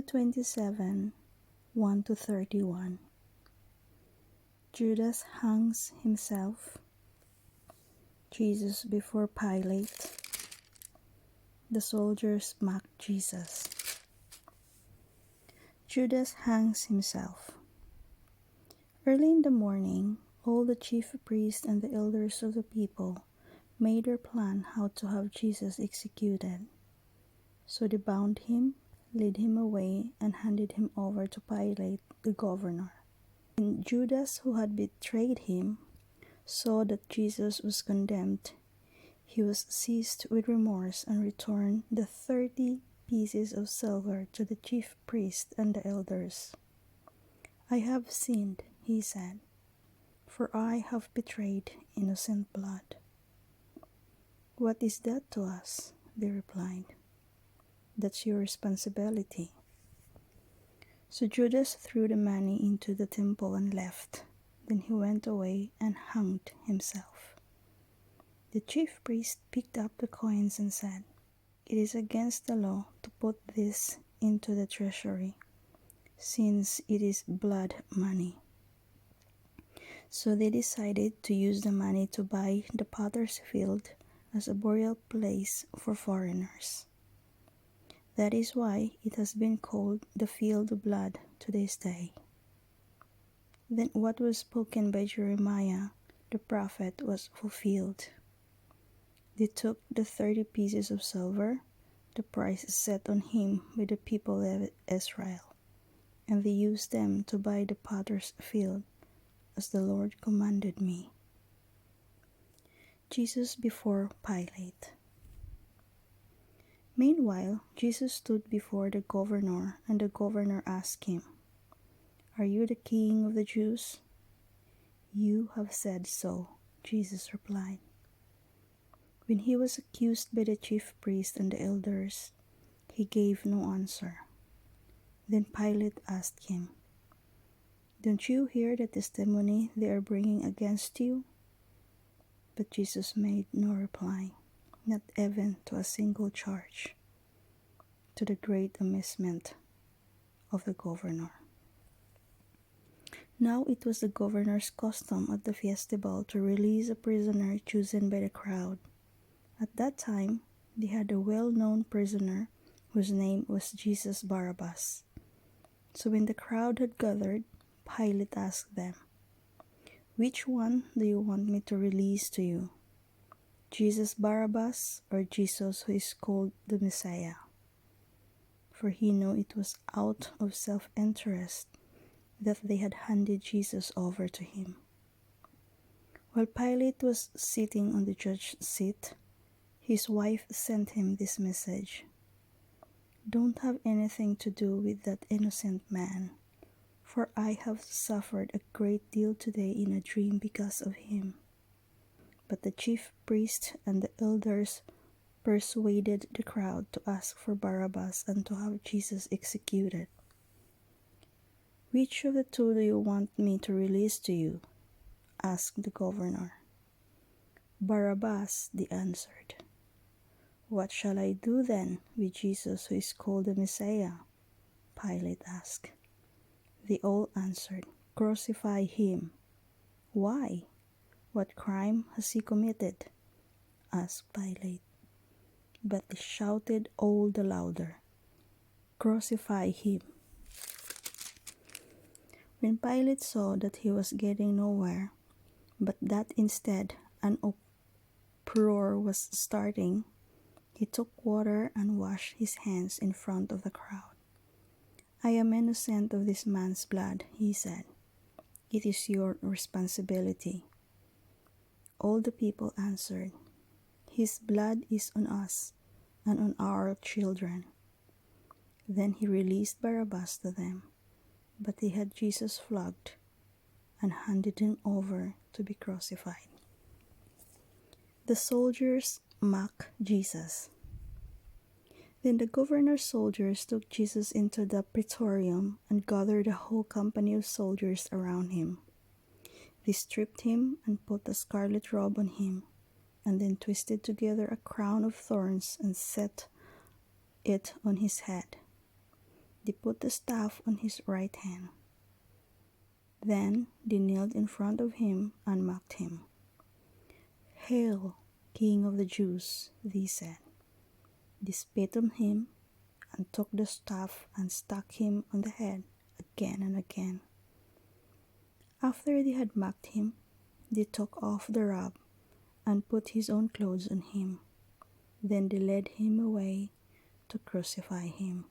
27, 1-31. Judas hangs himself. Jesus before Pilate. The soldiers mock Jesus. Judas hangs himself. Early in the morning, all the chief priests and the elders of the people made their plan how to have Jesus executed. So they bound him, led him away, and handed him over to Pilate, the governor. When Judas, who had betrayed him, saw that Jesus was condemned, he was seized with remorse and returned the 30 pieces of silver to the chief priest and the elders. "I have sinned," he said, "for I have betrayed innocent blood." "What is that to us?" they replied. "That's your responsibility." So Judas threw the money into the temple and left. Then he went away and hanged himself. The chief priest picked up the coins and said, "It is against the law to put this into the treasury, since it is blood money." So they decided to use the money to buy the potter's field as a burial place for foreigners. That is why it has been called the field of blood to this day. Then what was spoken by Jeremiah the prophet was fulfilled. They took the 30 pieces of silver, the price set on him by the people of Israel, and they used them to buy the potter's field, as the Lord commanded me. Jesus before Pilate. Meanwhile, Jesus stood before the governor, and the governor asked him, "Are you the king of the Jews?" "You have said so," Jesus replied. When he was accused by the chief priests and the elders, he gave no answer. Then Pilate asked him, "Don't you hear the testimony they are bringing against you?" But Jesus made no reply, not even to a single charge, to the great amazement of the governor. Now it was the governor's custom at the festival to release a prisoner chosen by the crowd. At that time, they had a well-known prisoner whose name was Jesus Barabbas. So when the crowd had gathered, Pilate asked them, "Which one do you want me to release to you? Jesus Barabbas or Jesus who is called the Messiah?" For he knew it was out of self-interest that they had handed Jesus over to him. While Pilate was sitting on the judge's seat, his wife sent him this message: "Don't have anything to do with that innocent man, for I have suffered a great deal today in a dream because of him." But the chief priests and the elders persuaded the crowd to ask for Barabbas and to have Jesus executed. "Which of the two do you want me to release to you?" asked the governor. "Barabbas," they answered. "What shall I do then with Jesus who is called the Messiah?" Pilate asked. They all answered, "Crucify him." "Why? What crime has he committed?" asked Pilate. But they shouted all the louder, "Crucify him." When Pilate saw that he was getting nowhere, but that instead an uproar was starting, he took water and washed his hands in front of the crowd. "I am innocent of this man's blood," he said. "It is your responsibility." All the people answered, "His blood is on us and on our children." Then he released Barabbas to them, but they had Jesus flogged and handed him over to be crucified. The soldiers mock Jesus. Then the governor's soldiers took Jesus into the praetorium and gathered a whole company of soldiers around him. They stripped him and put a scarlet robe on him, and then twisted together a crown of thorns and set it on his head. They put the staff on his right hand. Then they knelt in front of him and mocked him. "Hail, King of the Jews," they said. They spit on him and took the staff and struck him on the head again and again. After they had mocked him, they took off the robe and put his own clothes on him. Then they led him away to crucify him.